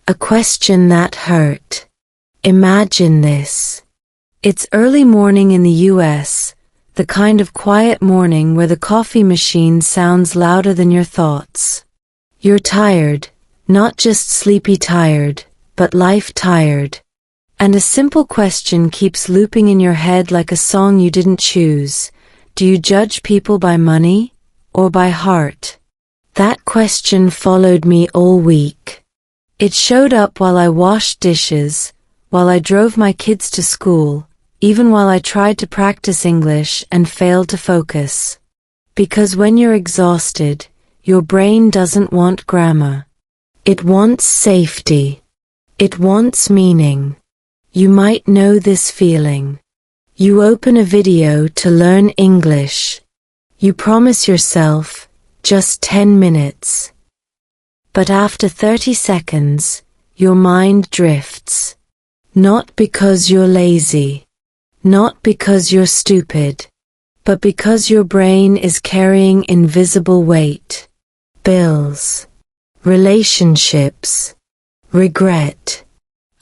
A question that hurt. Imagine this. It's early morning in the US, the kind of quiet morning where the coffee machine sounds louder than your thoughts. You're tired, not just sleepy tired, but life tired. And a simple question keeps looping in your head like a song you didn't choose. Do you judge people by money or by heart? That question followed me all week. It showed up while I washed dishes, while I drove my kids to school, even while I tried to practice English and failed to focus. Because when you're exhausted, your brain doesn't want grammar. It wants safety. It wants meaning. You might know this feeling. You open a video to learn English. You promise yourself, just 10 minutes. But after 30 seconds, your mind drifts. Not because you're lazy. Not because you're stupid, but because your brain is carrying invisible weight. Bills, relationships, regret.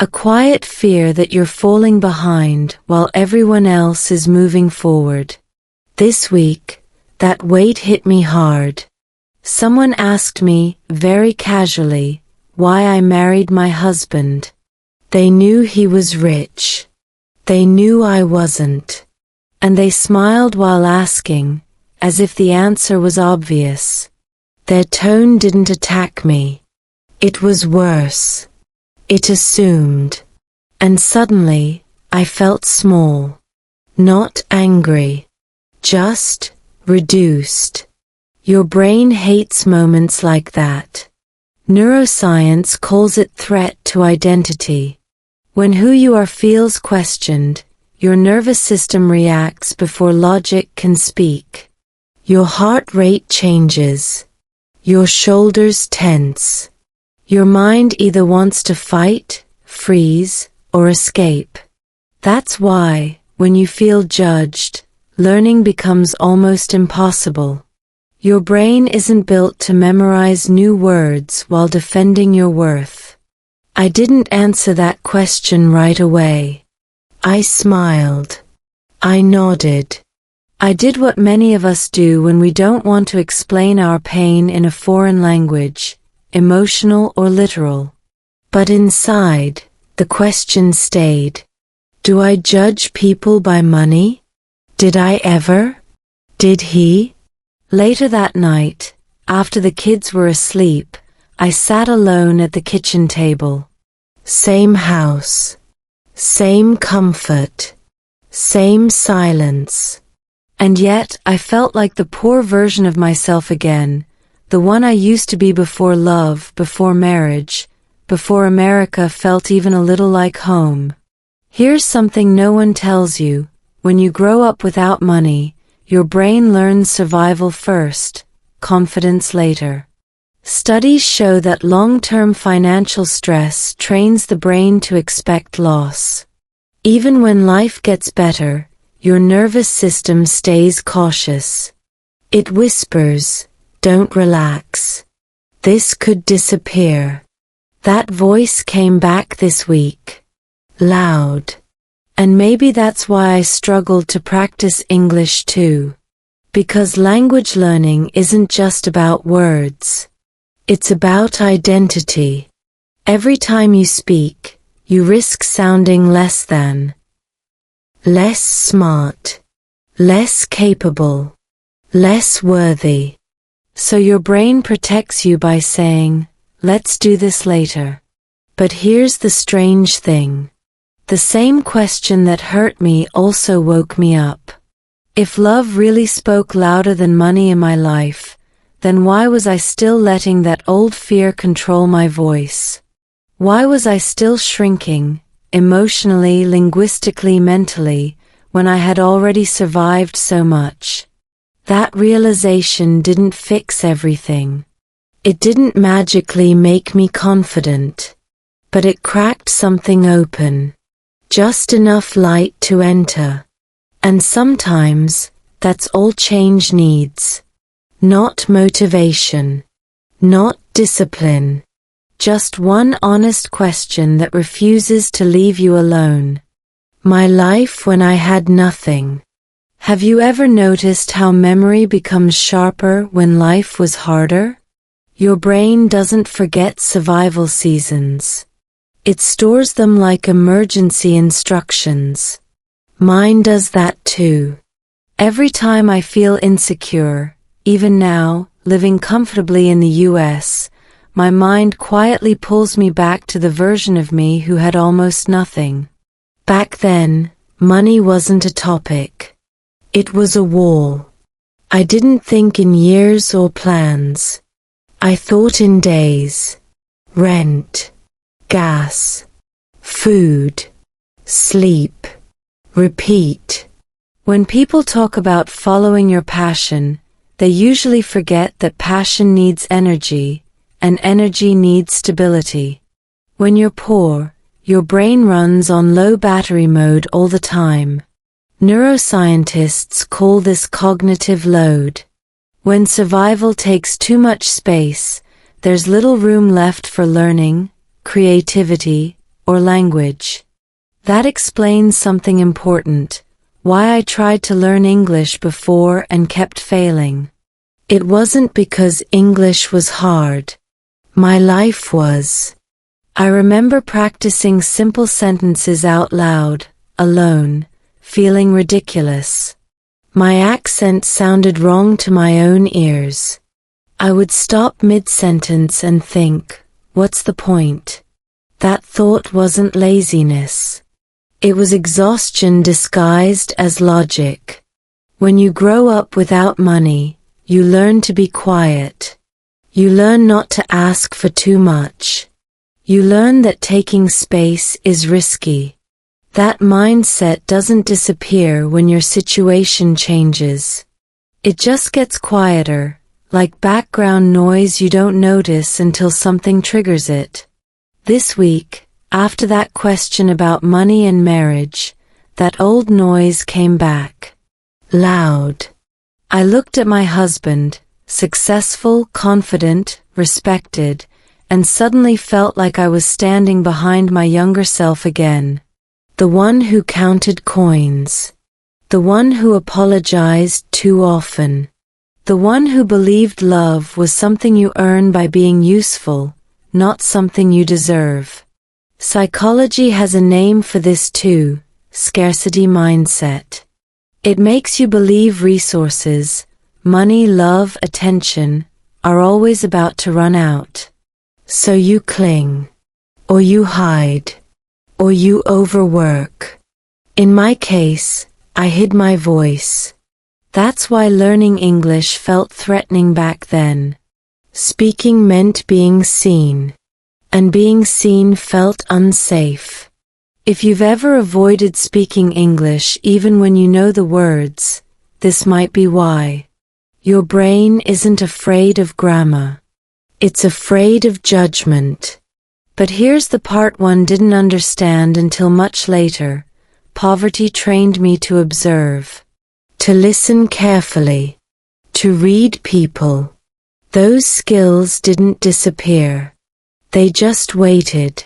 A quiet fear that you're falling behind while everyone else is moving forward. This week, that weight hit me hard. Someone asked me, very casually, why I married my husband. They knew he was rich. They knew I wasn't. And they smiled while asking, as if the answer was obvious. Their tone didn't attack me. It was worse. It assumed. And suddenly, I felt small. Not angry. Just reduced. Your brain hates moments like that. Neuroscience calls it threat to identity. When who you are feels questioned, your nervous system reacts before logic can speak. Your heart rate changes. Your shoulders tense. Your mind either wants to fight, freeze, or escape. That's why, when you feel judged, learning becomes almost impossible. Your brain isn't built to memorize new words while defending your worth. I didn't answer that question right away. I smiled. I nodded. I did what many of us do when we don't want to explain our pain in a foreign language, emotional or literal. But inside, the question stayed. Do I judge people by money? Did I ever? Did he? Later that night, after the kids were asleep, I sat alone at the kitchen table. Same house. Same comfort. Same silence. And yet, I felt like the poor version of myself again, the one I used to be before love, before marriage, before America felt even a little like home. Here's something no one tells you. When you grow up without money, your brain learns survival first, confidence later. Studies show that long-term financial stress trains the brain to expect loss. Even when life gets better, your nervous system stays cautious. It whispers, "Don't relax. This could disappear." That voice came back this week. Loud. And maybe that's why I struggled to practice English too. Because language learning isn't just about words. It's about identity. Every time you speak, you risk sounding less than. Less smart. Less capable. Less worthy. So your brain protects you by saying, "Let's do this later." But here's the strange thing. The same question that hurt me also woke me up. If love really spoke louder than money in my life, then why was I still letting that old fear control my voice? Why was I still shrinking, emotionally, linguistically, mentally, when I had already survived so much? That realization didn't fix everything. It didn't magically make me confident. But it cracked something open. Just enough light to enter. And sometimes, that's all change needs. Not motivation. Not discipline. Just one honest question that refuses to leave you alone. My life when I had nothing. Have you ever noticed how memory becomes sharper when life was harder? Your brain doesn't forget survival seasons. It stores them like emergency instructions. Mine does that too. Every time I feel insecure, even now, living comfortably in the US, my mind quietly pulls me back to the version of me who had almost nothing. Back then, money wasn't a topic. It was a wall. I didn't think in years or plans. I thought in days. Rent, gas, food, sleep, repeat. When people talk about following your passion, they usually forget that passion needs energy, and energy needs stability. When you're poor, your brain runs on low battery mode all the time. Neuroscientists call this cognitive load. When survival takes too much space, there's little room left for learning, creativity, or language. That explains something important: why I tried to learn English before and kept failing. It wasn't because English was hard. My life was. I remember practicing simple sentences out loud, alone, feeling ridiculous. My accent sounded wrong to my own ears. I would stop mid-sentence and think, what's the point? That thought wasn't laziness. It was exhaustion disguised as logic. When you grow up without money, you learn to be quiet. You learn not to ask for too much. You learn that taking space is risky. That mindset doesn't disappear when your situation changes. It just gets quieter, like background noise you don't notice until something triggers it. This week, after that question about money and marriage, that old noise came back. Loud. I looked at my husband, successful, confident, respected, and suddenly felt like I was standing behind my younger self again. The one who counted coins. The one who apologized too often. The one who believed love was something you earn by being useful, not something you deserve. Psychology has a name for this too: scarcity mindset. It makes you believe resources, money, love, attention, are always about to run out. So you cling, or you hide, or you overwork. In my case, I hid my voice. That's why learning English felt threatening back then. Speaking meant being seen, and being seen felt unsafe. If you've ever avoided speaking English even when you know the words, this might be why. Your brain isn't afraid of grammar. It's afraid of judgment. But here's the part one didn't understand until much later. Poverty trained me to observe, to listen carefully, to read people. Those skills didn't disappear. They just waited.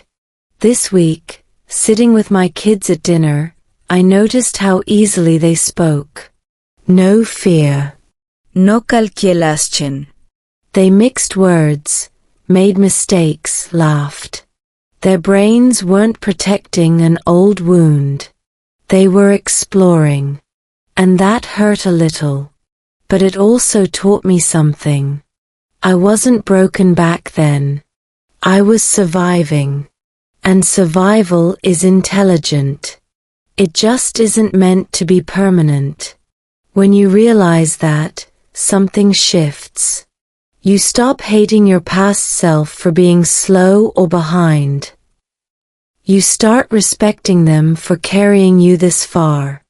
This week, sitting with my kids at dinner, I noticed how easily they spoke. No fear. No calculación. They mixed words, made mistakes, laughed. Their brains weren't protecting an old wound. They were exploring. And that hurt a little. But it also taught me something. I wasn't broken back then. I was surviving. And survival is intelligent. It just isn't meant to be permanent. When you realize that, something shifts. You stop hating your past self for being slow or behind. You start respecting them for carrying you this far.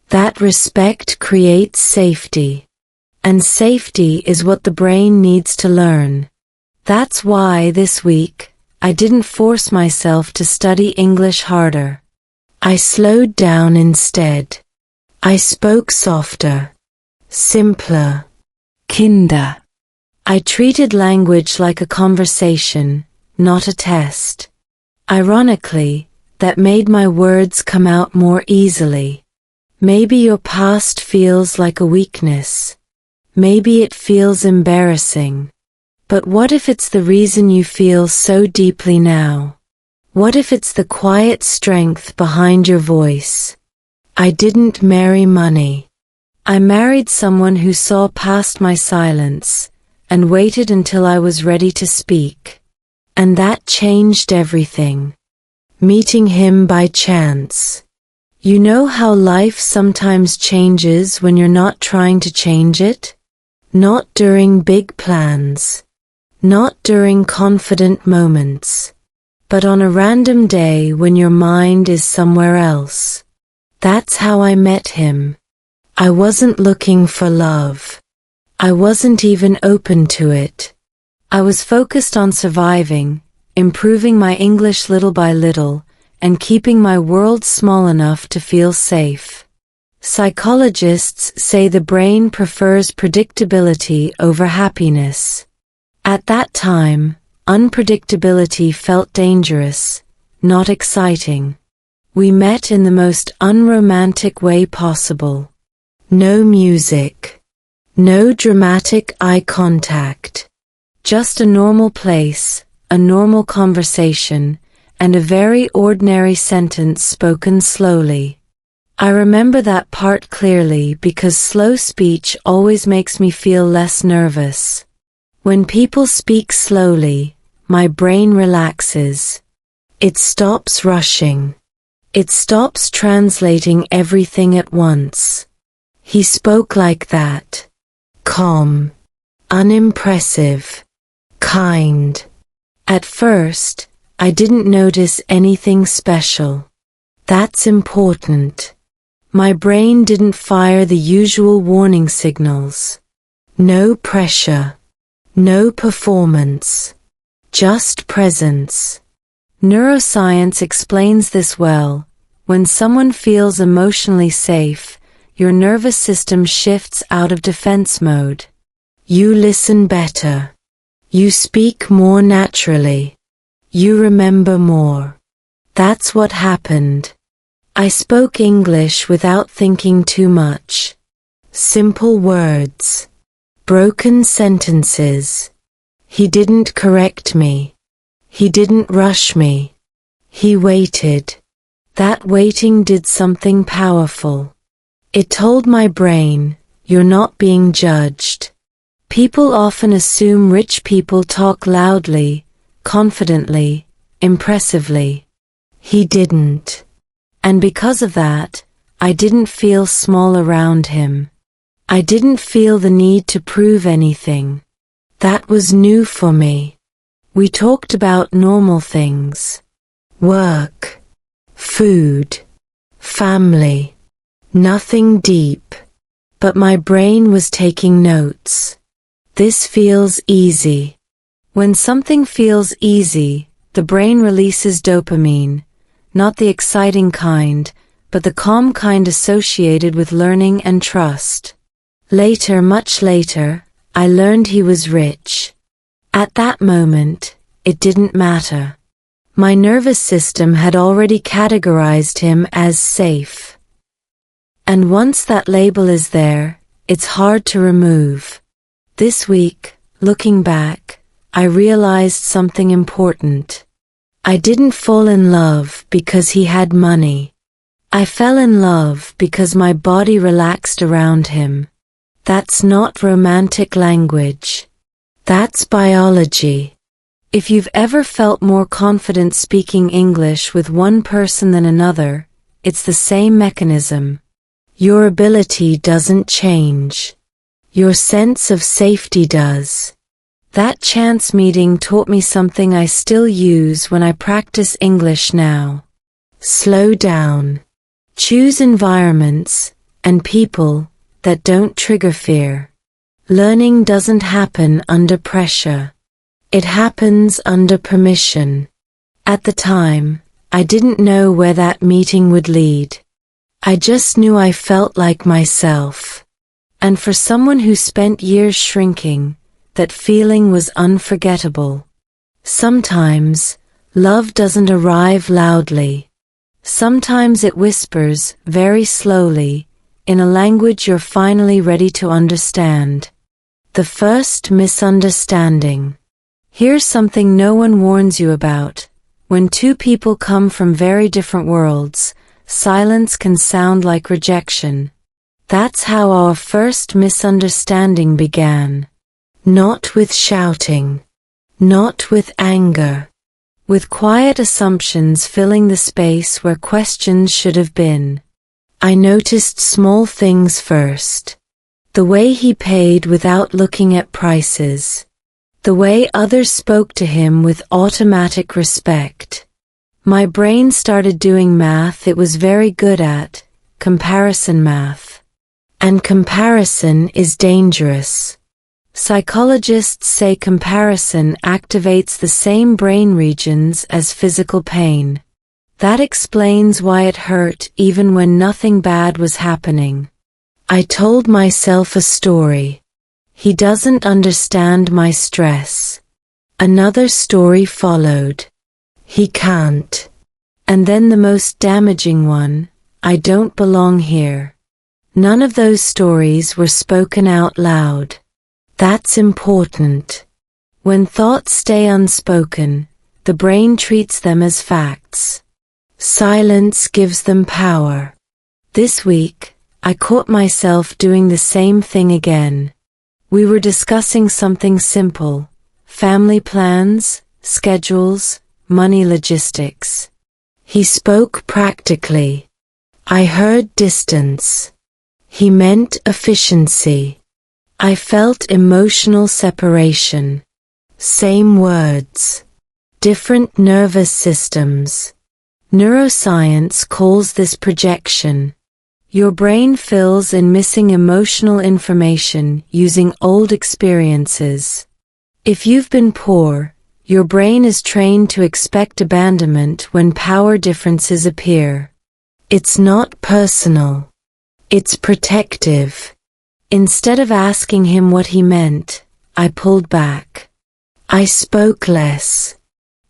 That respect creates safety. And safety is what the brain needs to learn. That's why this week, I didn't force myself to study English harder. I slowed down instead. I spoke softer, simpler. Kinder. I treated language like a conversation, not a test. Ironically, that made my words come out more easily. Maybe your past feels like a weakness. Maybe it feels embarrassing. But what if it's the reason you feel so deeply now? What if it's the quiet strength behind your voice? I didn't marry money. I married someone who saw past my silence and waited until I was ready to speak. And that changed everything. Meeting him by chance. You know how life sometimes changes when you're not trying to change it? Not during big plans. Not during confident moments. But on a random day when your mind is somewhere else. That's how I met him. I wasn't looking for love. I wasn't even open to it. I was focused on surviving, improving my English little by little, and keeping my world small enough to feel safe. Psychologists say the brain prefers predictability over happiness. At that time, unpredictability felt dangerous, not exciting. We met in the most unromantic way possible. No music. No dramatic eye contact. Just a normal place, a normal conversation, and a very ordinary sentence spoken slowly. I remember that part clearly because slow speech always makes me feel less nervous. When people speak slowly, my brain relaxes. It stops rushing. It stops translating everything at once. He spoke like that. Calm. Unimpressive. Kind. At first, I didn't notice anything special. That's important. My brain didn't fire the usual warning signals. No pressure. No performance. Just presence. Neuroscience explains this well. When someone feels emotionally safe, your nervous system shifts out of defense mode. You listen better. You speak more naturally. You remember more. That's what happened. I spoke English without thinking too much. Simple words. Broken sentences. He didn't correct me. He didn't rush me. He waited. That waiting did something powerful. It told my brain, you're not being judged. People often assume rich people talk loudly, confidently, impressively. He didn't. And because of that, I didn't feel small around him. I didn't feel the need to prove anything. That was new for me. We talked about normal things. Work. Food. Family. Nothing deep. But my brain was taking notes. This feels easy. When something feels easy, the brain releases dopamine, not the exciting kind, but the calm kind associated with learning and trust. Later, much later, I learned he was rich. At that moment, it didn't matter. My nervous system had already categorized him as safe. And once that label is there, it's hard to remove. This week, looking back, I realized something important. I didn't fall in love because he had money. I fell in love because my body relaxed around him. That's not romantic language. That's biology. If you've ever felt more confident speaking English with one person than another, it's the same mechanism. Your ability doesn't change. Your sense of safety does. That chance meeting taught me something I still use when I practice English now. Slow down. Choose environments and people that don't trigger fear. Learning doesn't happen under pressure. It happens under permission. At the time, I didn't know where that meeting would lead. I just knew I felt like myself. And for someone who spent years shrinking, that feeling was unforgettable. Sometimes, love doesn't arrive loudly. Sometimes it whispers, very slowly, in a language you're finally ready to understand. The first misunderstanding. Here's something no one warns you about. When two people come from very different worlds, silence can sound like rejection. That's how our first misunderstanding began. Not with shouting. Not with anger. With quiet assumptions filling the space where questions should have been. I noticed small things first. The way he paid without looking at prices. The way others spoke to him with automatic respect. My brain started doing math it was very good at, comparison math. And comparison is dangerous. Psychologists say comparison activates the same brain regions as physical pain. That explains why it hurt even when nothing bad was happening. I told myself a story. He doesn't understand my stress. Another story followed. He can't. And then the most damaging one, I don't belong here. None of those stories were spoken out loud. That's important. When thoughts stay unspoken, the brain treats them as facts. Silence gives them power. This week, I caught myself doing the same thing again. We were discussing something simple: family plans, schedules, money logistics. He spoke practically. I heard distance. He meant efficiency. I felt emotional separation. Same words. Different nervous systems. Neuroscience calls this projection. Your brain fills in missing emotional information using old experiences. If you've been poor, your brain is trained to expect abandonment when power differences appear. It's not personal. It's protective. Instead of asking him what he meant, I pulled back. I spoke less.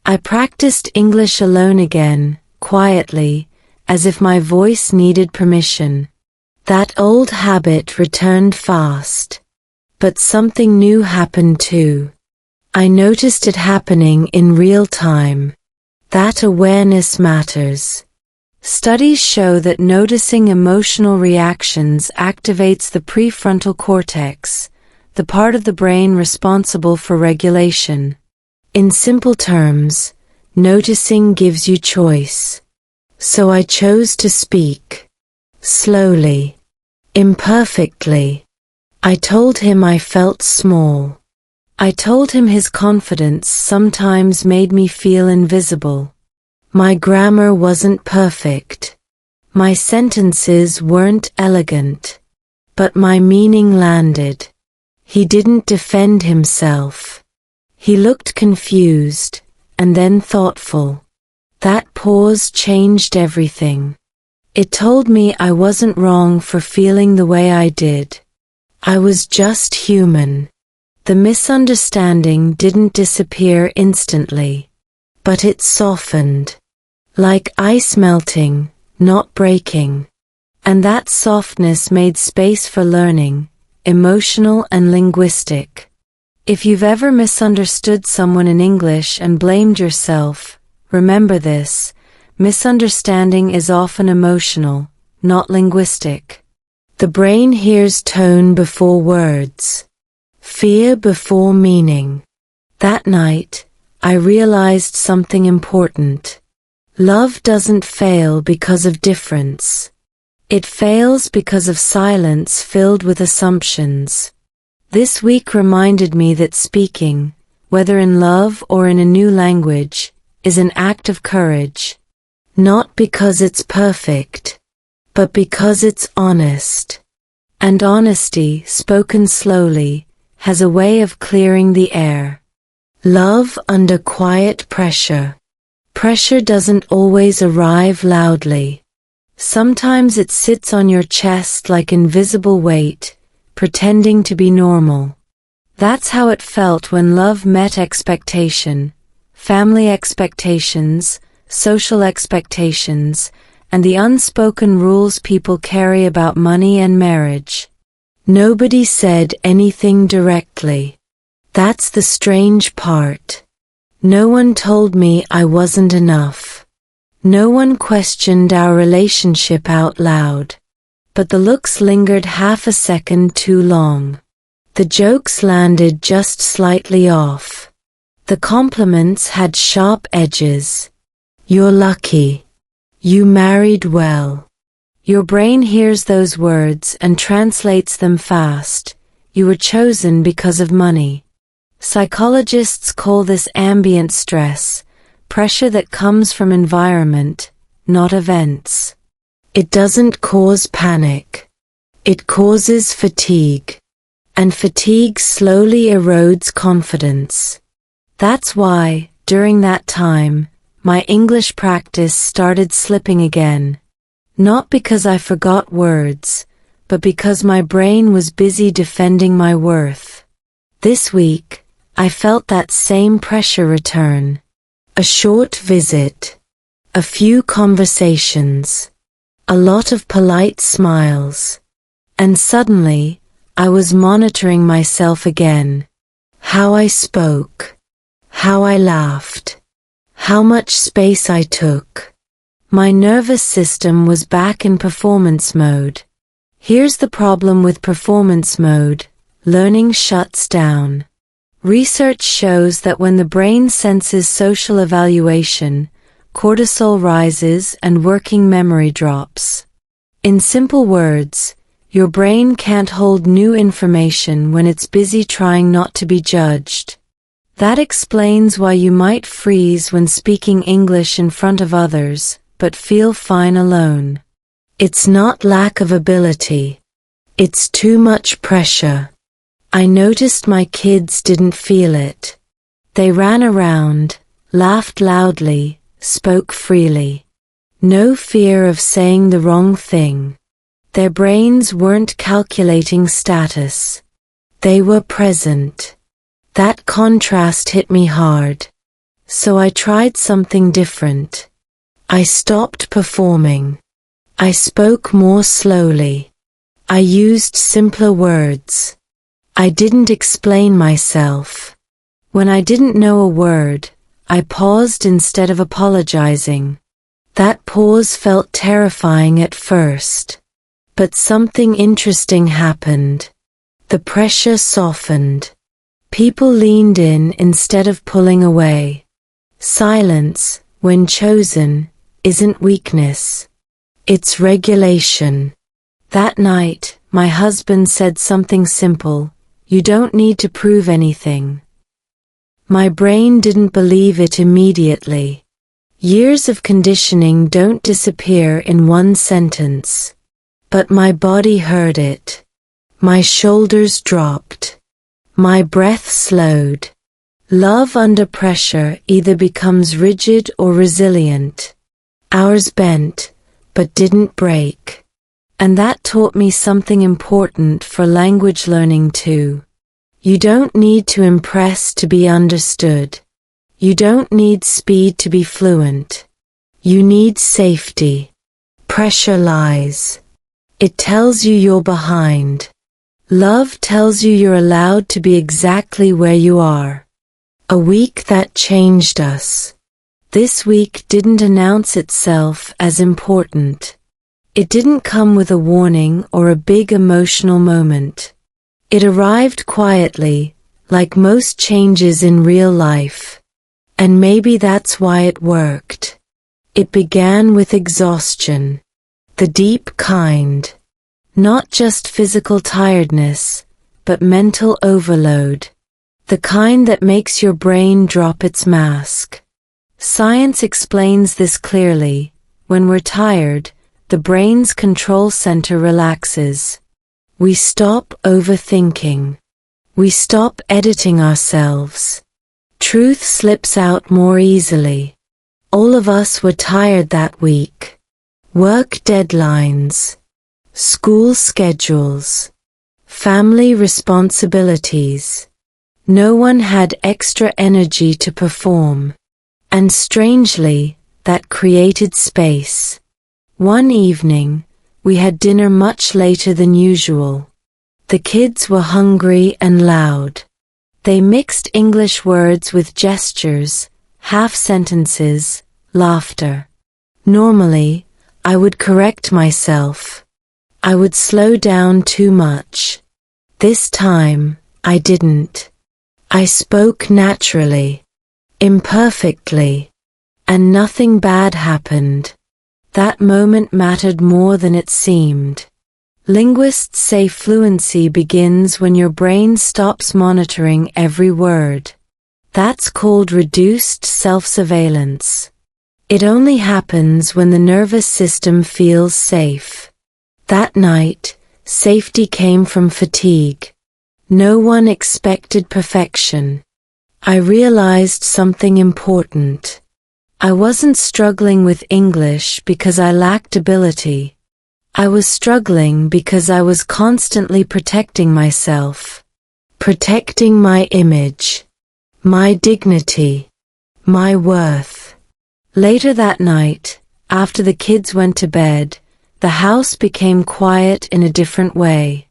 I practiced English alone again, quietly, as if my voice needed permission. That old habit returned fast. But something new happened too. I noticed it happening in real time. That awareness matters. Studies show that noticing emotional reactions activates the prefrontal cortex, the part of the brain responsible for regulation. In simple terms, noticing gives you choice. So I chose to speak. Slowly. Imperfectly. I told him I felt small. I told him his confidence sometimes made me feel invisible. My grammar wasn't perfect. My sentences weren't elegant. But my meaning landed. He didn't defend himself. He looked confused, and then thoughtful. That pause changed everything. It told me I wasn't wrong for feeling the way I did. I was just human. The misunderstanding didn't disappear instantly. But it softened. Like ice melting, not breaking. And that softness made space for learning, emotional and linguistic. If you've ever misunderstood someone in English and blamed yourself, remember this: misunderstanding is often emotional, not linguistic. The brain hears tone before words, fear before meaning. That night, I realized something important. Love doesn't fail because of difference. It fails because of silence filled with assumptions. This week reminded me that speaking, whether in love or in a new language, is an act of courage. Not because it's perfect, but because it's honest. And honesty, spoken slowly, has a way of clearing the air. Love under quiet pressure. Pressure doesn't always arrive loudly. Sometimes it sits on your chest like invisible weight, pretending to be normal. That's how it felt when love met expectation, family expectations, social expectations, and the unspoken rules people carry about money and marriage. Nobody said anything directly. That's the strange part. No one told me I wasn't enough. No one questioned our relationship out loud. But the looks lingered half a second too long. The jokes landed just slightly off. The compliments had sharp edges. You're lucky. You married well. Your brain hears those words and translates them fast. You were chosen because of money. Psychologists call this ambient stress, pressure that comes from environment, not events. It doesn't cause panic. It causes fatigue. And fatigue slowly erodes confidence. That's why, during that time, my English practice started slipping again. Not because I forgot words, but because my brain was busy defending my worth. This week, I felt that same pressure return. A short visit. A few conversations. A lot of polite smiles. And suddenly, I was monitoring myself again. How I spoke. How I laughed. How much space I took. My nervous system was back in performance mode. Here's the problem with performance mode. Learning shuts down. Research shows that when the brain senses social evaluation, cortisol rises and working memory drops. In simple words, your brain can't hold new information when it's busy trying not to be judged. That explains why you might freeze when speaking English in front of others, but feel fine alone. It's not lack of ability. It's too much pressure. I noticed my kids didn't feel it. They ran around, laughed loudly, spoke freely. No fear of saying the wrong thing. Their brains weren't calculating status. They were present. That contrast hit me hard. So I tried something different. I stopped performing. I spoke more slowly. I used simpler words. I didn't explain myself. When I didn't know a word, I paused instead of apologizing. That pause felt terrifying at first. But something interesting happened. The pressure softened. People leaned in instead of pulling away. Silence, when chosen, isn't weakness. It's regulation. That night, my husband said something simple. You don't need to prove anything. My brain didn't believe it immediately. Years of conditioning don't disappear in one sentence. But my body heard it. My shoulders dropped. My breath slowed. Love under pressure either becomes rigid or resilient. Ours bent, but didn't break. And that taught me something important for language learning too. You don't need to impress to be understood. You don't need speed to be fluent. You need safety. Pressure lies. It tells you you're behind. Love tells you you're allowed to be exactly where you are. A week that changed us. This week didn't announce itself as important. It didn't come with a warning or a big emotional moment. It arrived quietly, like most changes in real life. And maybe that's why it worked. It began with exhaustion. The deep kind. Not just physical tiredness, but mental overload. The kind that makes your brain drop its mask. Science explains this clearly. When we're tired, the brain's control center relaxes. We stop overthinking. We stop editing ourselves. Truth slips out more easily. All of us were tired that week. Work deadlines. School schedules. Family responsibilities. No one had extra energy to perform. And strangely, that created space. One evening, we had dinner much later than usual. The kids were hungry and loud. They mixed English words with gestures, half-sentences, laughter. Normally, I would correct myself. I would slow down too much. This time, I didn't. I spoke naturally, imperfectly, and nothing bad happened. That moment mattered more than it seemed. Linguists say fluency begins when your brain stops monitoring every word. That's called reduced self-surveillance. It only happens when the nervous system feels safe. That night, safety came from fatigue. No one expected perfection. I realized something important. I wasn't struggling with English because I lacked ability. I was struggling because I was constantly protecting myself. Protecting my image, my dignity, my worth. Later that night, after the kids went to bed, the house became quiet in a different way.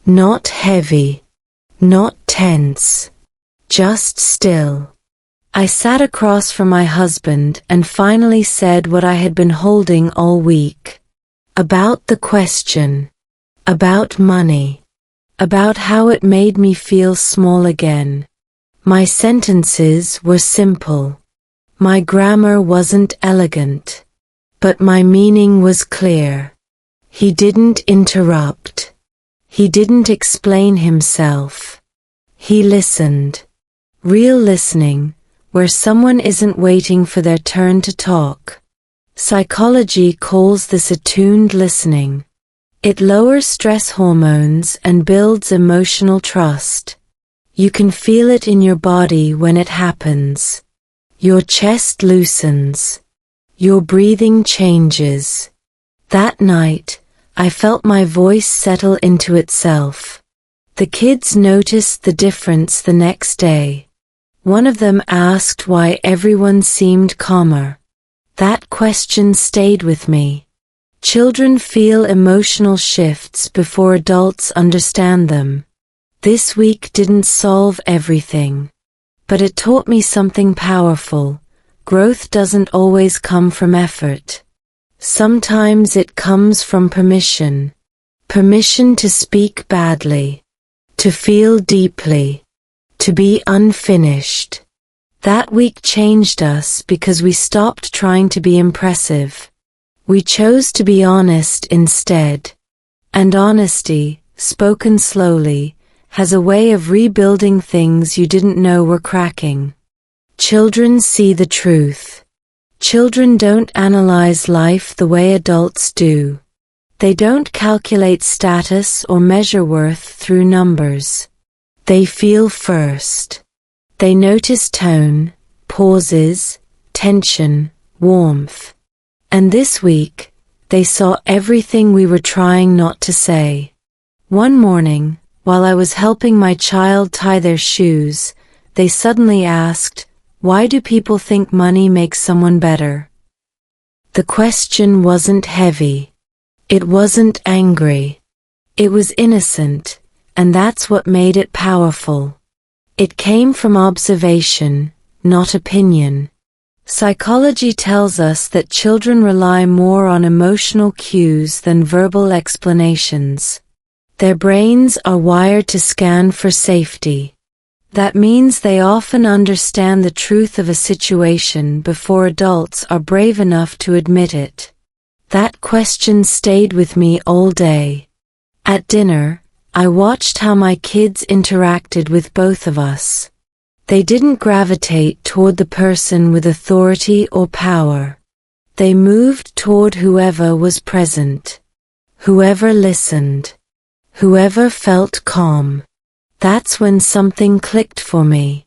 Not heavy, not tense, just still. I sat across from my husband and finally said what I had been holding all week. About the question. About money. About how it made me feel small again. My sentences were simple. My grammar wasn't elegant. But my meaning was clear. He didn't interrupt. He didn't explain himself. He listened. Real listening, where someone isn't waiting for their turn to talk. Psychology calls this attuned listening. It lowers stress hormones and builds emotional trust. You can feel it in your body when it happens. Your chest loosens. Your breathing changes. That night, I felt my voice settle into itself. The kids noticed the difference the next day. One of them asked why everyone seemed calmer. That question stayed with me. Children feel emotional shifts before adults understand them. This week didn't solve everything. But it taught me something powerful. Growth doesn't always come from effort. Sometimes it comes from permission. Permission to speak badly. To feel deeply. To be unfinished. That week changed us because we stopped trying to be impressive. We chose to be honest instead. And honesty, spoken slowly, has a way of rebuilding things you didn't know were cracking. Children see the truth. Children don't analyze life the way adults do. They don't calculate status or measure worth through numbers. They feel first. They notice tone, pauses, tension, warmth. And this week, they saw everything we were trying not to say. One morning, while I was helping my child tie their shoes, they suddenly asked, "Why do people think money makes someone better?" The question wasn't heavy. It wasn't angry. It was innocent. And that's what made it powerful. It came from observation, not opinion. Psychology tells us that children rely more on emotional cues than verbal explanations. Their brains are wired to scan for safety. That means they often understand the truth of a situation before adults are brave enough to admit it. That question stayed with me all day. At dinner, I watched how my kids interacted with both of us. They didn't gravitate toward the person with authority or power. They moved toward whoever was present. Whoever listened. Whoever felt calm. That's when something clicked for me.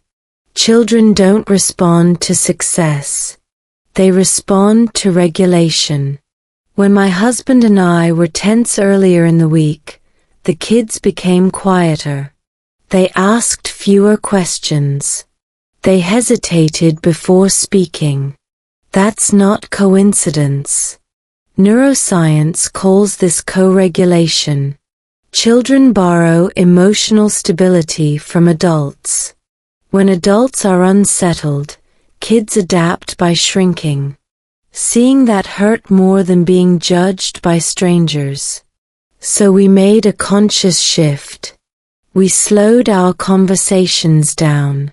Children don't respond to success. They respond to regulation. When my husband and I were tense earlier in the week, the kids became quieter. They asked fewer questions. They hesitated before speaking. That's not coincidence. Neuroscience calls this co-regulation. Children borrow emotional stability from adults. When adults are unsettled, kids adapt by shrinking. Seeing that hurt more than being judged by strangers. So we made a conscious shift. We slowed our conversations down.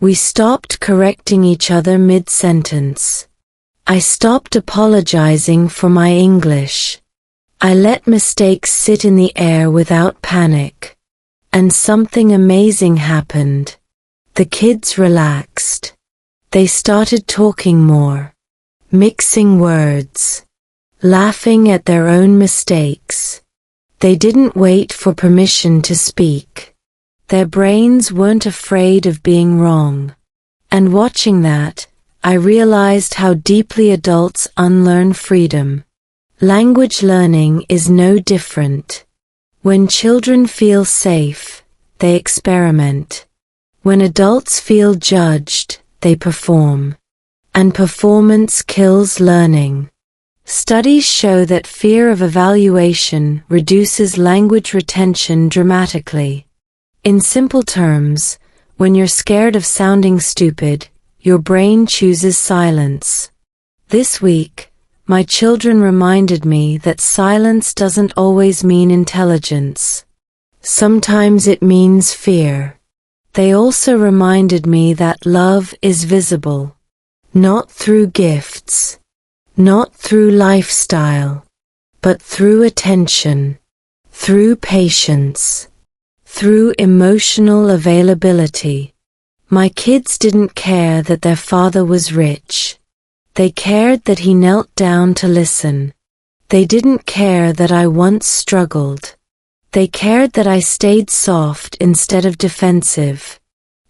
We stopped correcting each other mid-sentence. I stopped apologizing for my English. I let mistakes sit in the air without panic. And something amazing happened. The kids relaxed. They started talking more, mixing words, laughing at their own mistakes. They didn't wait for permission to speak. Their brains weren't afraid of being wrong. And watching that, I realized how deeply adults unlearn freedom. Language learning is no different. When children feel safe, they experiment. When adults feel judged, they perform. And performance kills learning. Studies show that fear of evaluation reduces language retention dramatically. In simple terms, when you're scared of sounding stupid, your brain chooses silence. This week, my children reminded me that silence doesn't always mean intelligence. Sometimes it means fear. They also reminded me that love is visible. Not through gifts. Not through lifestyle. But through attention. Through patience. Through emotional availability. My kids didn't care that their father was rich. They cared that he knelt down to listen. They didn't care that I once struggled. They cared that I stayed soft instead of defensive.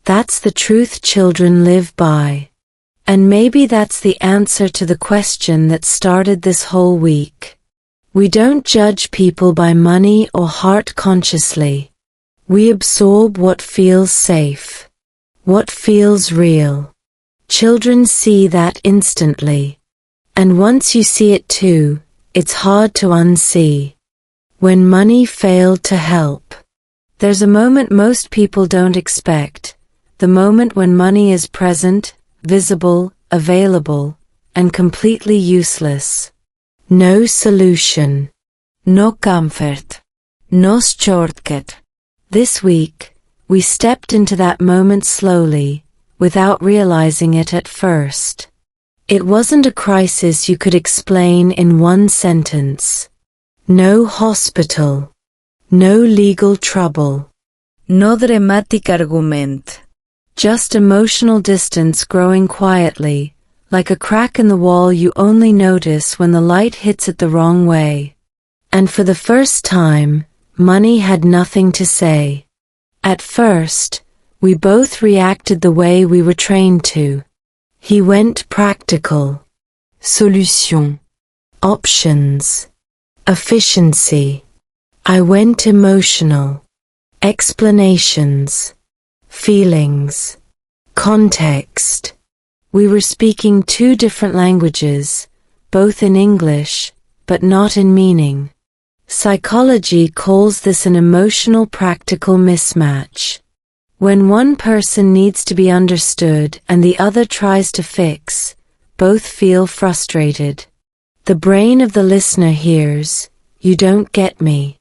That's the truth children live by. And maybe that's the answer to the question that started this whole week. We don't judge people by money or heart consciously. We absorb what feels safe. What feels real. Children see that instantly. And once you see it too, it's hard to unsee. When money failed to help. There's a moment most people don't expect. The moment when money is present, visible, available, and completely useless. No solution. No comfort. No shortcut. This week, we stepped into that moment slowly, without realizing it at first. It wasn't a crisis you could explain in one sentence. No hospital. No legal trouble. No dramatic argument. Just emotional distance growing quietly, like a crack in the wall you only notice when the light hits it the wrong way. And for the first time, money had nothing to say. At first, we both reacted the way we were trained to. He went practical. Solution. Options. Efficiency. I went emotional. Explanations. Feelings. Context. We were speaking two different languages, both in English, but not in meaning. Psychology calls this an emotional practical mismatch. When one person needs to be understood and the other tries to fix, both feel frustrated. The brain of the listener hears, "You don't get me."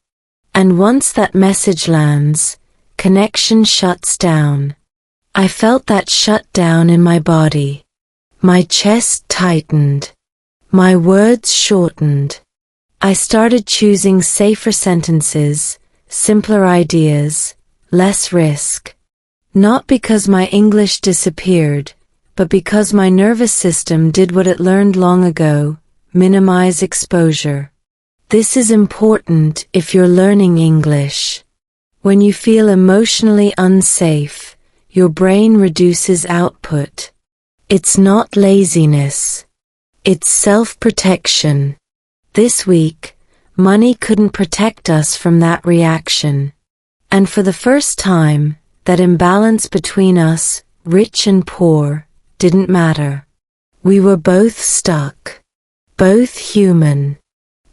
And once that message lands, connection shuts down. I felt that shut down in my body. My chest tightened. My words shortened. I started choosing safer sentences, simpler ideas, less risk. Not because my English disappeared, but because my nervous system did what it learned long ago, minimize exposure. This is important if you're learning English. When you feel emotionally unsafe, your brain reduces output. It's not laziness. It's self-protection. This week, money couldn't protect us from that reaction. And for the first time, that imbalance between us rich and poor, didn't matter. We were both stuck. Both human.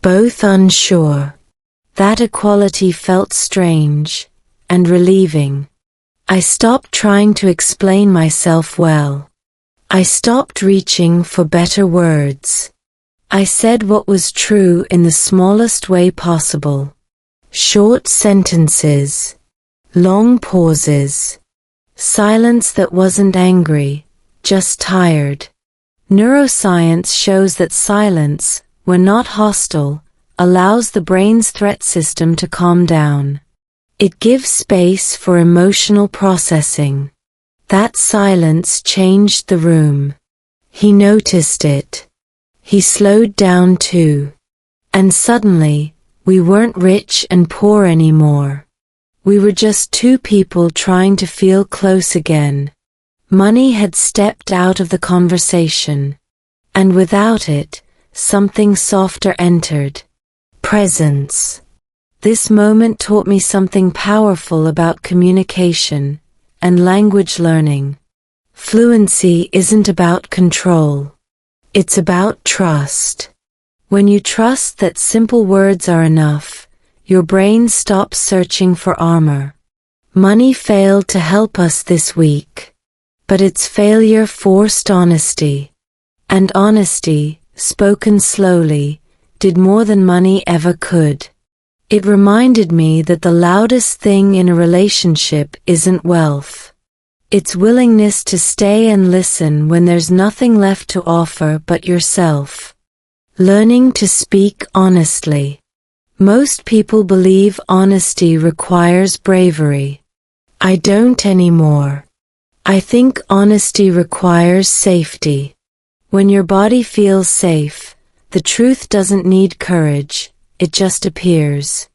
Both unsure. That equality felt strange and relieving. I stopped trying to explain myself well. I stopped reaching for better words. I said what was true in the smallest way possible. Short sentences. Long pauses. Silence that wasn't angry, just tired. Neuroscience shows that silence, when not hostile, allows the brain's threat system to calm down. It gives space for emotional processing. That silence changed the room. He noticed it. He slowed down too. And suddenly, we weren't rich and poor anymore. We were just two people trying to feel close again. Money had stepped out of the conversation. And without it, something softer entered. Presence. This moment taught me something powerful about communication and language learning. Fluency isn't about control. It's about trust. When you trust that simple words are enough, your brain stops searching for armor. Money failed to help us this week. But its failure forced honesty. And honesty, spoken slowly, did more than money ever could. It reminded me that the loudest thing in a relationship isn't wealth. It's willingness to stay and listen when there's nothing left to offer but yourself. Learning to speak honestly. Most people believe honesty requires bravery. I don't anymore. I think honesty requires safety. When your body feels safe, the truth doesn't need courage. It just appears.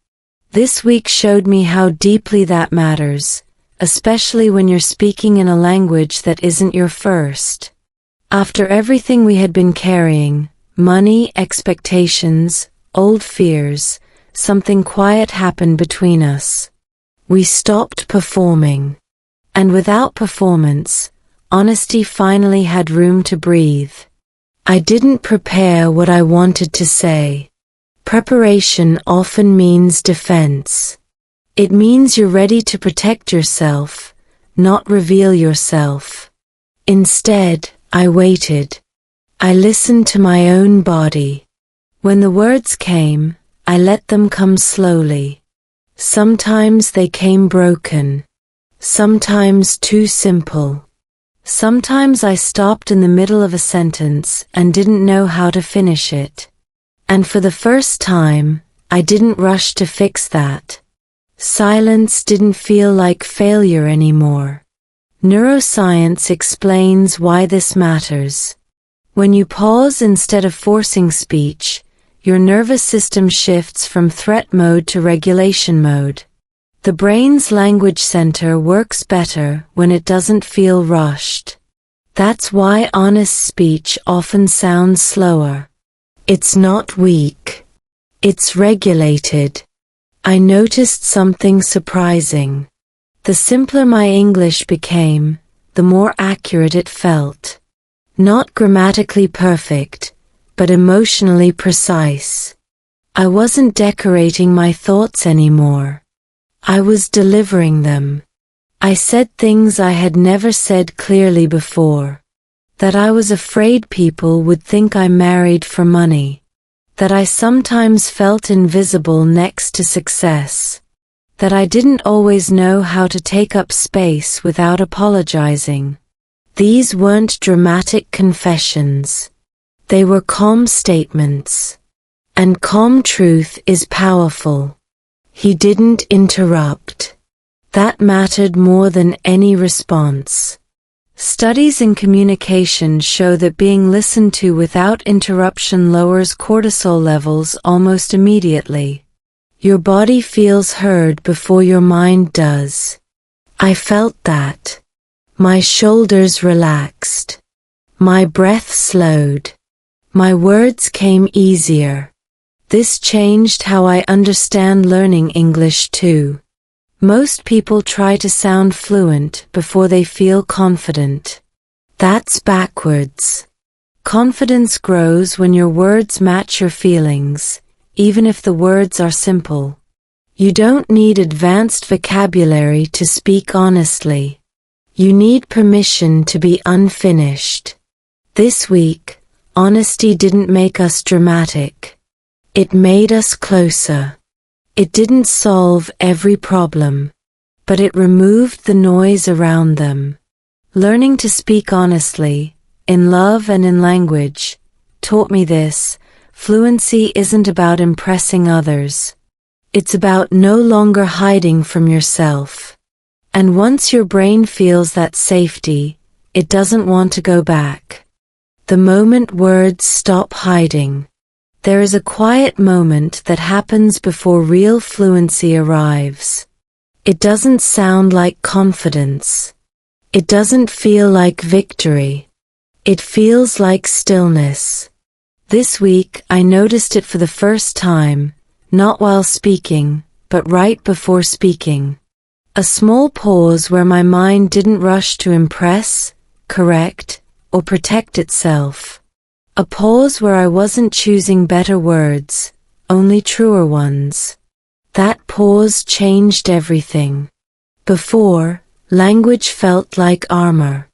This week showed me how deeply that matters, especially when you're speaking in a language that isn't your first. After everything we had been carrying, money, expectations, old fears, something quiet happened between us. We stopped performing. And without performance, honesty finally had room to breathe. I didn't prepare what I wanted to say. Preparation often means defense. It means you're ready to protect yourself, not reveal yourself. Instead, I waited. I listened to my own body. When the words came, I let them come slowly. Sometimes they came broken. Sometimes too simple. Sometimes I stopped in the middle of a sentence and didn't know how to finish it. And for the first time, I didn't rush to fix that. Silence didn't feel like failure anymore. Neuroscience explains why this matters. When you pause instead of forcing speech, your nervous system shifts from threat mode to regulation mode. The brain's language center works better when it doesn't feel rushed. That's why honest speech often sounds slower. It's not weak. It's regulated. I noticed something surprising. The simpler my English became, the more accurate it felt. Not grammatically perfect, but emotionally precise. I wasn't decorating my thoughts anymore. I was delivering them. I said things I had never said clearly before. That I was afraid people would think I married for money. That I sometimes felt invisible next to success. That I didn't always know how to take up space without apologizing. These weren't dramatic confessions. They were calm statements. And calm truth is powerful. He didn't interrupt. That mattered more than any response. Studies in communication show that being listened to without interruption lowers cortisol levels almost immediately. Your body feels heard before your mind does. I felt that. My shoulders relaxed. My breath slowed. My words came easier. This changed how I understand learning English too. Most people try to sound fluent before they feel confident. That's backwards. Confidence grows when your words match your feelings, even if the words are simple. You don't need advanced vocabulary to speak honestly. You need permission to be unfinished. This week, honesty didn't make us dramatic. It made us closer. It didn't solve every problem, but it removed the noise around them. Learning to speak honestly, in love and in language, taught me this: fluency isn't about impressing others. It's about no longer hiding from yourself. And once your brain feels that safety, it doesn't want to go back. The moment words stop hiding, there is a quiet moment that happens before real fluency arrives. It doesn't sound like confidence. It doesn't feel like victory. It feels like stillness. This week I noticed it for the first time, not while speaking, but right before speaking. A small pause where my mind didn't rush to impress, correct, or protect itself. A pause where I wasn't choosing better words, only truer ones. That pause changed everything. Before, language felt like armor.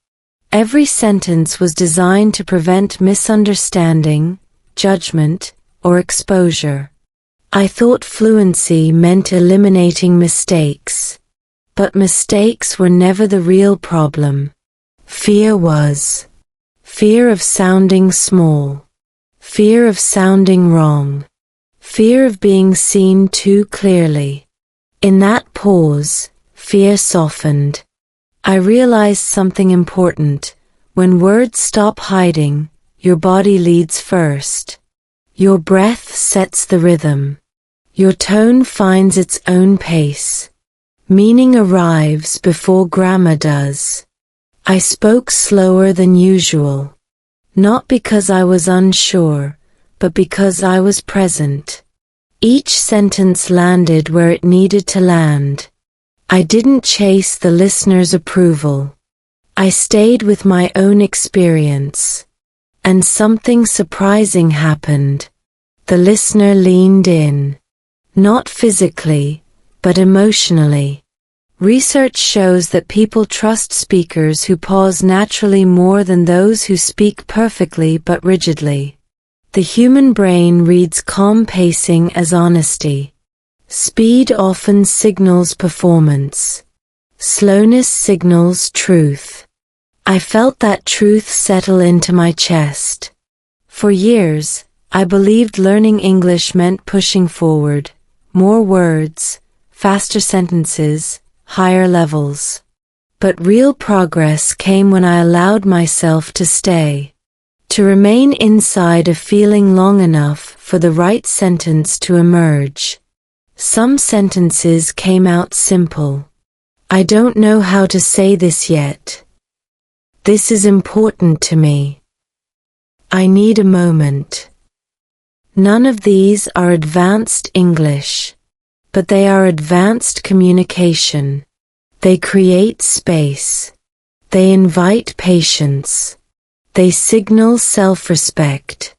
Every sentence was designed to prevent misunderstanding, judgment, or exposure. I thought fluency meant eliminating mistakes. But mistakes were never the real problem. Fear was. Fear of sounding small. Fear of sounding wrong. Fear of being seen too clearly. In that pause, fear softened. I realized something important. When words stop hiding, your body leads first. Your breath sets the rhythm. Your tone finds its own pace. Meaning arrives before grammar does. I spoke slower than usual. Not because I was unsure, but because I was present. Each sentence landed where it needed to land. I didn't chase the listener's approval. I stayed with my own experience. And something surprising happened. The listener leaned in. Not physically, but emotionally. Research shows that people trust speakers who pause naturally more than those who speak perfectly but rigidly. The human brain reads calm pacing as honesty. Speed often signals performance. Slowness signals truth. I felt that truth settle into my chest. For years, I believed learning English meant pushing forward. More words, faster sentences, higher levels. But real progress came when I allowed myself to stay. To remain inside a feeling long enough for the right sentence to emerge. Some sentences came out simple. I don't know how to say this yet. This is important to me. I need a moment. None of these are advanced English. But they are advanced communication. They create space. They invite patience. They signal self-respect.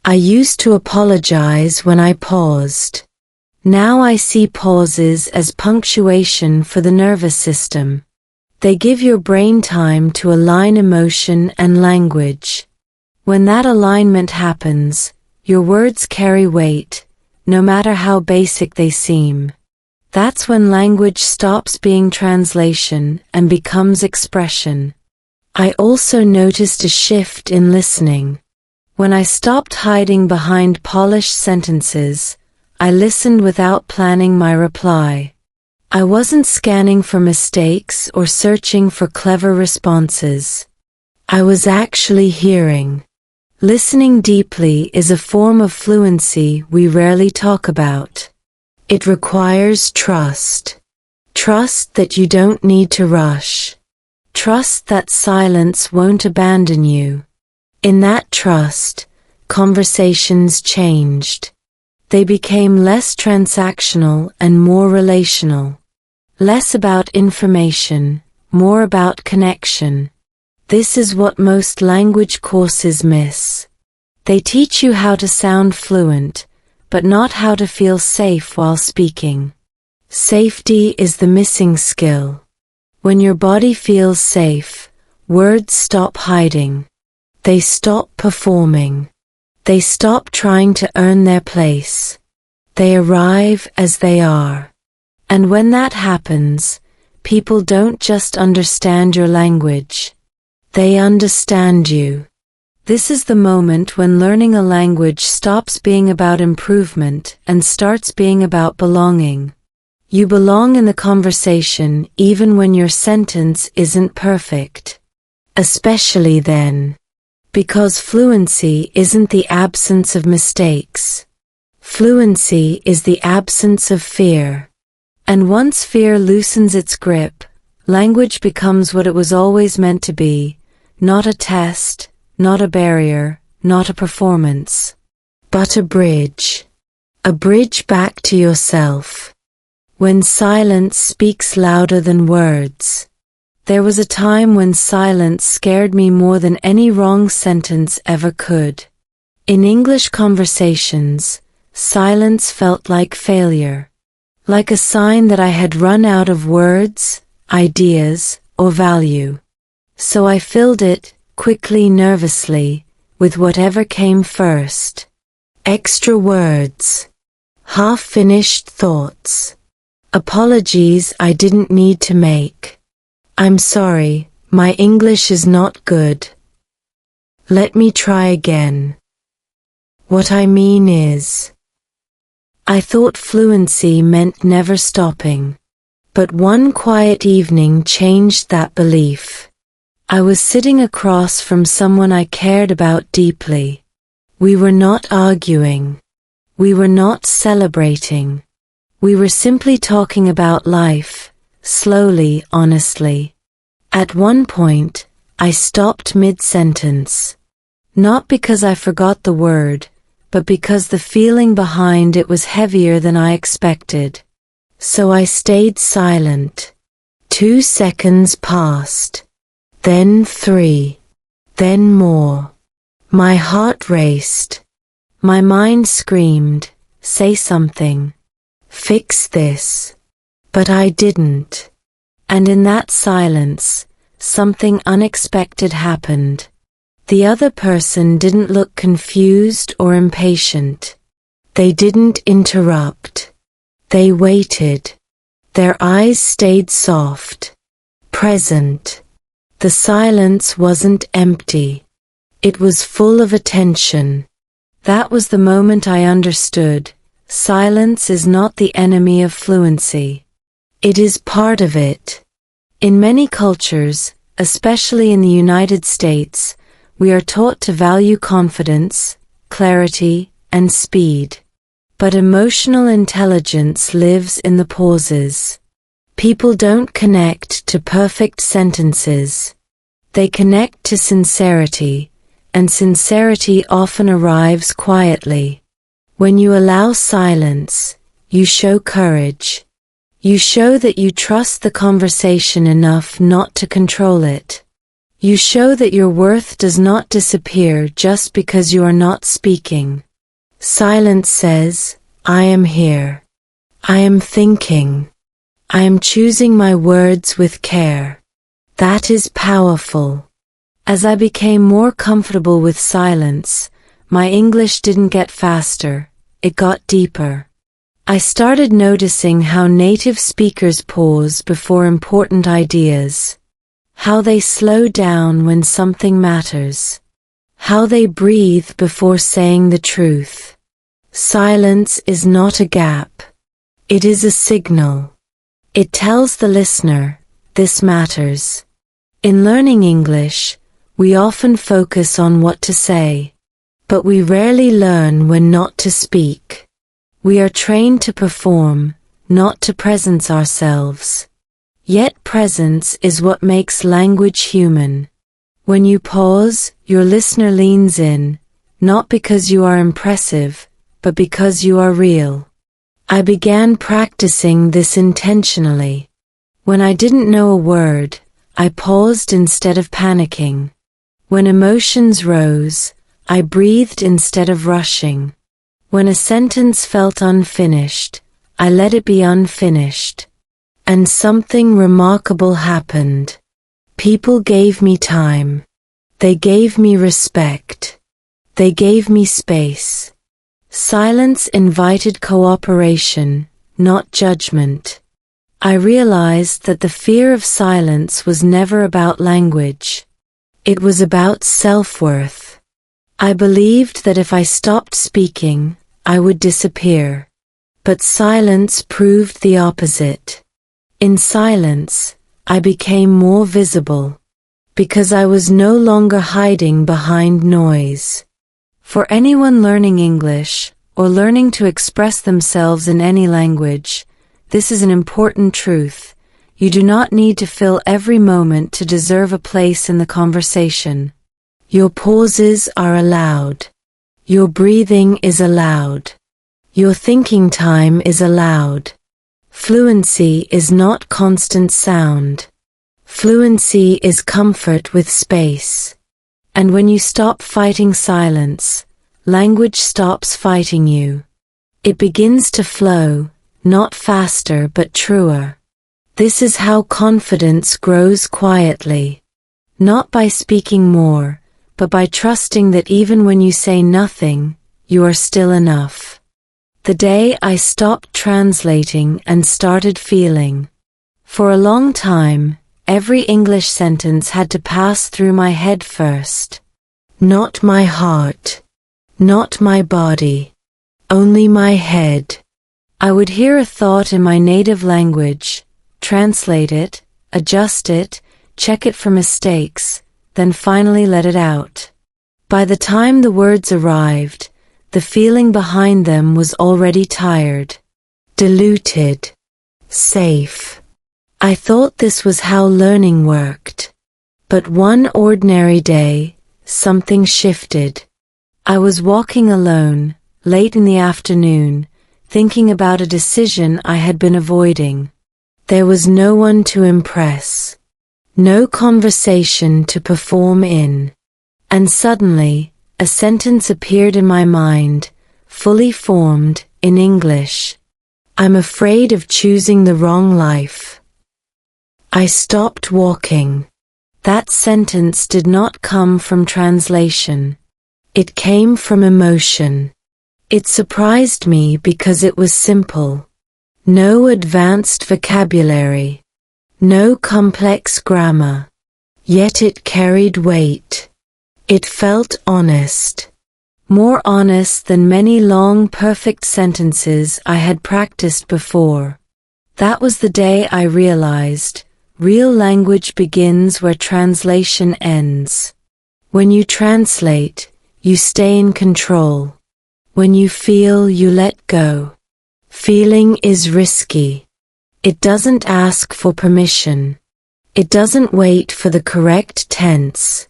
I used to apologize when I paused. Now I see pauses as punctuation for the nervous system. They give your brain time to align emotion and language. When that alignment happens, your words carry weight, no matter how basic they seem. That's when language stops being translation and becomes expression. I also noticed a shift in listening. When I stopped hiding behind polished sentences, I listened without planning my reply. I wasn't scanning for mistakes or searching for clever responses. I was actually hearing. Listening deeply is a form of fluency we rarely talk about. It requires trust. Trust that you don't need to rush. Trust that silence won't abandon you. In that trust, conversations changed. They became less transactional and more relational. Less about information, more about connection. This is what most language courses miss. They teach you how to sound fluent, but not how to feel safe while speaking. Safety is the missing skill. When your body feels safe, words stop hiding. They stop performing. They stop trying to earn their place. They arrive as they are. And when that happens, people don't just understand your language. They understand you. This is the moment when learning a language stops being about improvement and starts being about belonging. You belong in the conversation even when your sentence isn't perfect. Especially then. Because fluency isn't the absence of mistakes. Fluency is the absence of fear. And once fear loosens its grip, language becomes what it was always meant to be, not a test, not a barrier, not a performance, but a bridge. A bridge back to yourself. When silence speaks louder than words. There was a time when silence scared me more than any wrong sentence ever could. In English conversations, silence felt like failure. Like a sign that I had run out of words, ideas, or value. So I filled it, quickly, nervously, with whatever came first. Extra words. Half-finished thoughts. Apologies I didn't need to make. I'm sorry, my English is not good. Let me try again. What I mean is, I thought fluency meant never stopping. But one quiet evening changed that belief. I was sitting across from someone I cared about deeply. We were not arguing. We were not celebrating. We were simply talking about life, slowly, honestly. At one point, I stopped mid-sentence. Not because I forgot the word, but because the feeling behind it was heavier than I expected. So I stayed silent. 2 seconds passed. Then 3. Then more. My heart raced. My mind screamed, say something. Fix this. But I didn't. And in that silence, something unexpected happened. The other person didn't look confused or impatient. They didn't interrupt. They waited. Their eyes stayed soft. Present. The silence wasn't empty. It was full of attention. That was the moment I understood. Silence is not the enemy of fluency. It is part of it. In many cultures, especially in the United States, we are taught to value confidence, clarity, and speed. But emotional intelligence lives in the pauses. People don't connect to perfect sentences. They connect to sincerity, and sincerity often arrives quietly. When you allow silence, you show courage. You show that you trust the conversation enough not to control it. You show that your worth does not disappear just because you are not speaking. Silence says, I am here. I am thinking. I am choosing my words with care. That is powerful. As I became more comfortable with silence, my English didn't get faster, it got deeper. I started noticing how native speakers pause before important ideas. How they slow down when something matters. How they breathe before saying the truth. Silence is not a gap. It is a signal. It tells the listener, this matters. In learning English, we often focus on what to say. But we rarely learn when not to speak. We are trained to perform, not to presence ourselves. Yet presence is what makes language human. When you pause, your listener leans in, not because you are impressive, but because you are real. I began practicing this intentionally. When I didn't know a word, I paused instead of panicking. When emotions rose, I breathed instead of rushing. When a sentence felt unfinished, I let it be unfinished. And something remarkable happened. People gave me time. They gave me respect. They gave me space. Silence invited cooperation, not judgment. I realized that the fear of silence was never about language. It was about self-worth. I believed that if I stopped speaking, I would disappear. But silence proved the opposite. In silence, I became more visible. Because I was no longer hiding behind noise. For anyone learning English, or learning to express themselves in any language, this is an important truth. You do not need to fill every moment to deserve a place in the conversation. Your pauses are allowed. Your breathing is allowed. Your thinking time is allowed. Fluency is not constant sound. Fluency is comfort with space. And when you stop fighting silence, language stops fighting you. It begins to flow, not faster but truer. This is how confidence grows quietly. Not by speaking more, but by trusting that even when you say nothing, you are still enough. The day I stopped translating and started feeling. For a long time, every English sentence had to pass through my head first. Not my heart. Not my body. Only my head. I would hear a thought in my native language, translate it, adjust it, check it for mistakes, then finally let it out. By the time the words arrived, the feeling behind them was already tired, diluted, safe. I thought this was how learning worked. But one ordinary day, something shifted. I was walking alone, late in the afternoon, thinking about a decision I had been avoiding. There was no one to impress. No conversation to perform in. And suddenly, a sentence appeared in my mind, fully formed, in English. I'm afraid of choosing the wrong life. I stopped walking. That sentence did not come from translation. It came from emotion. It surprised me because it was simple. No advanced vocabulary. No complex grammar. Yet it carried weight. It felt honest. More honest than many long perfect sentences I had practiced before. That was the day I realized, real language begins where translation ends. When you translate, you stay in control. When you feel, you let go. Feeling is risky. It doesn't ask for permission. It doesn't wait for the correct tense.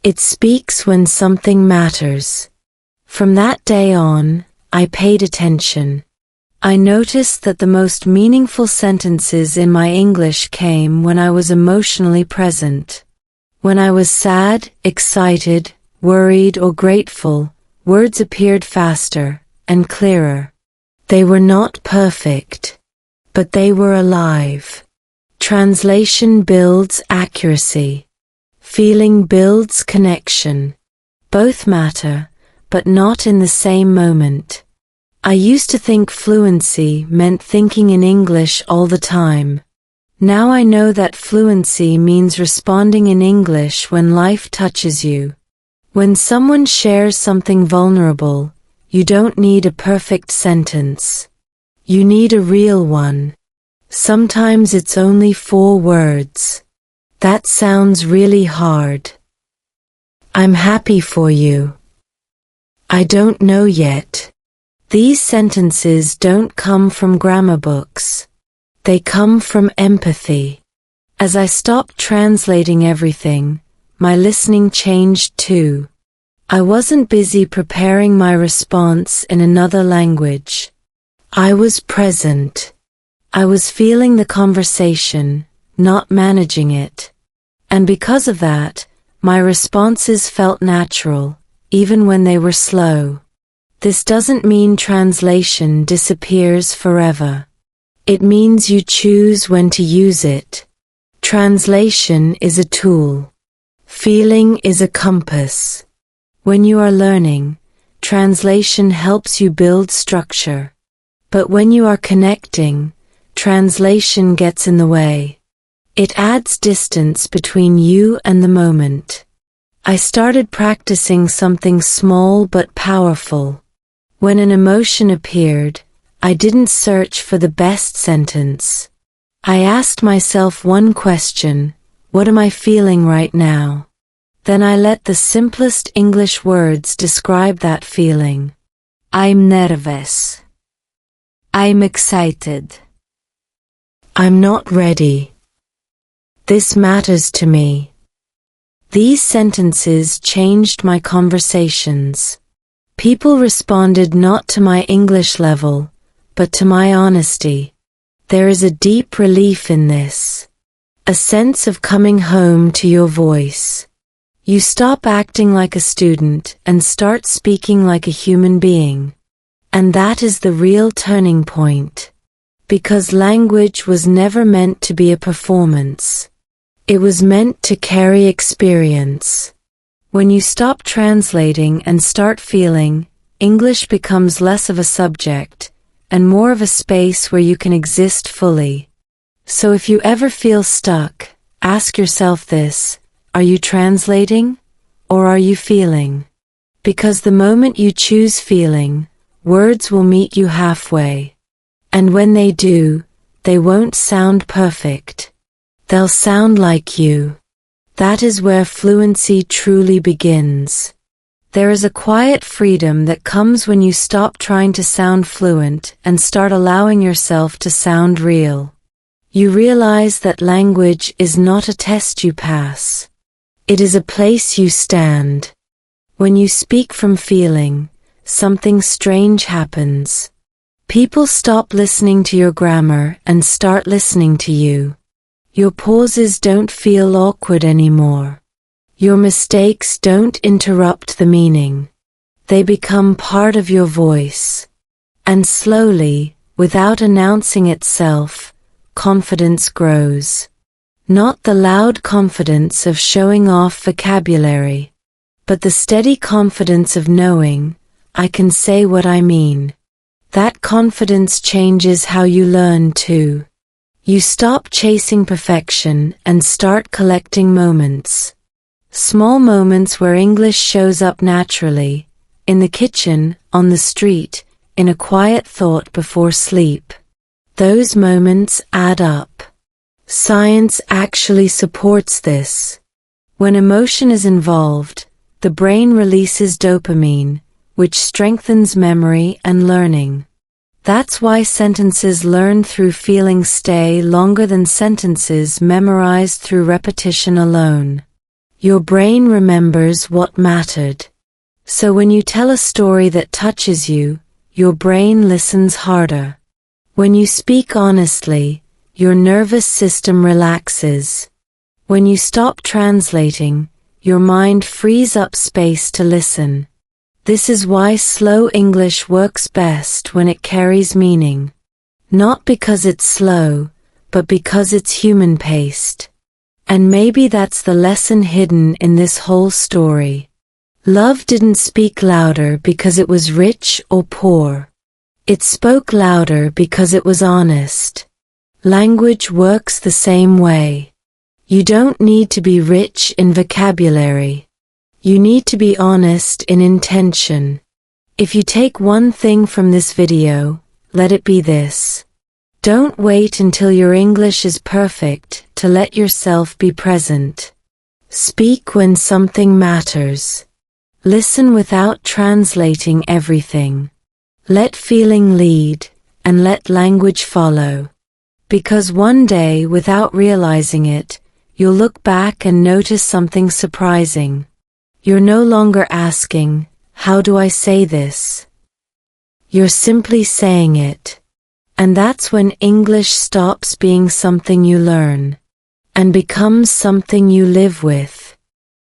It speaks when something matters. From that day on, I paid attention. I noticed that the most meaningful sentences in my English came when I was emotionally present. When I was sad, excited, worried or grateful, words appeared faster and clearer. They were not perfect, but they were alive. Translation builds accuracy. Feeling builds connection. Both matter, but not in the same moment. I used to think fluency meant thinking in English all the time. Now I know that fluency means responding in English when life touches you. When someone shares something vulnerable, you don't need a perfect sentence. You need a real one. Sometimes it's only 4 words. That sounds really hard. I'm happy for you. I don't know yet. These sentences don't come from grammar books. They come from empathy. As I stopped translating everything, my listening changed too. I wasn't busy preparing my response in another language. I was present. I was feeling the conversation, not managing it. And because of that, my responses felt natural, even when they were slow. This doesn't mean translation disappears forever. It means you choose when to use it. Translation is a tool. Feeling is a compass. When you are learning, translation helps you build structure. But when you are connecting, translation gets in the way. It adds distance between you and the moment. I started practicing something small but powerful. When an emotion appeared, I didn't search for the best sentence. I asked myself one question: what am I feeling right now? Then I let the simplest English words describe that feeling. I'm nervous. I'm excited. I'm not ready. This matters to me. These sentences changed my conversations. People responded not to my English level, but to my honesty. There is a deep relief in this. A sense of coming home to your voice. You stop acting like a student and start speaking like a human being. And that is the real turning point. Because language was never meant to be a performance. It was meant to carry experience. When you stop translating and start feeling, English becomes less of a subject, and more of a space where you can exist fully. So if you ever feel stuck, ask yourself this: are you translating, or are you feeling? Because the moment you choose feeling, words will meet you halfway. And when they do, they won't sound perfect. They'll sound like you. That is where fluency truly begins. There is a quiet freedom that comes when you stop trying to sound fluent and start allowing yourself to sound real. You realize that language is not a test you pass. It is a place you stand. When you speak from feeling, something strange happens. People stop listening to your grammar and start listening to you. Your pauses don't feel awkward anymore. Your mistakes don't interrupt the meaning. They become part of your voice. And slowly, without announcing itself, confidence grows. Not the loud confidence of showing off vocabulary, but the steady confidence of knowing, I can say what I mean. That confidence changes how you learn too. You stop chasing perfection and start collecting moments. Small moments where English shows up naturally, in the kitchen, on the street, in a quiet thought before sleep. Those moments add up. Science actually supports this. When emotion is involved, the brain releases dopamine, which strengthens memory and learning. That's why sentences learned through feeling stay longer than sentences memorized through repetition alone. Your brain remembers what mattered. So when you tell a story that touches you, your brain listens harder. When you speak honestly, your nervous system relaxes. When you stop translating, your mind frees up space to listen. This is why slow English works best when it carries meaning. Not because it's slow, but because it's human-paced. And maybe that's the lesson hidden in this whole story. Love didn't speak louder because it was rich or poor. It spoke louder because it was honest. Language works the same way. You don't need to be rich in vocabulary. You need to be honest in intention. If you take one thing from this video, let it be this. Don't wait until your English is perfect to let yourself be present. Speak when something matters. Listen without translating everything. Let feeling lead, and let language follow. Because one day, without realizing it, you'll look back and notice something surprising. You're no longer asking, how do I say this? You're simply saying it. And that's when English stops being something you learn. and becomes something you live with.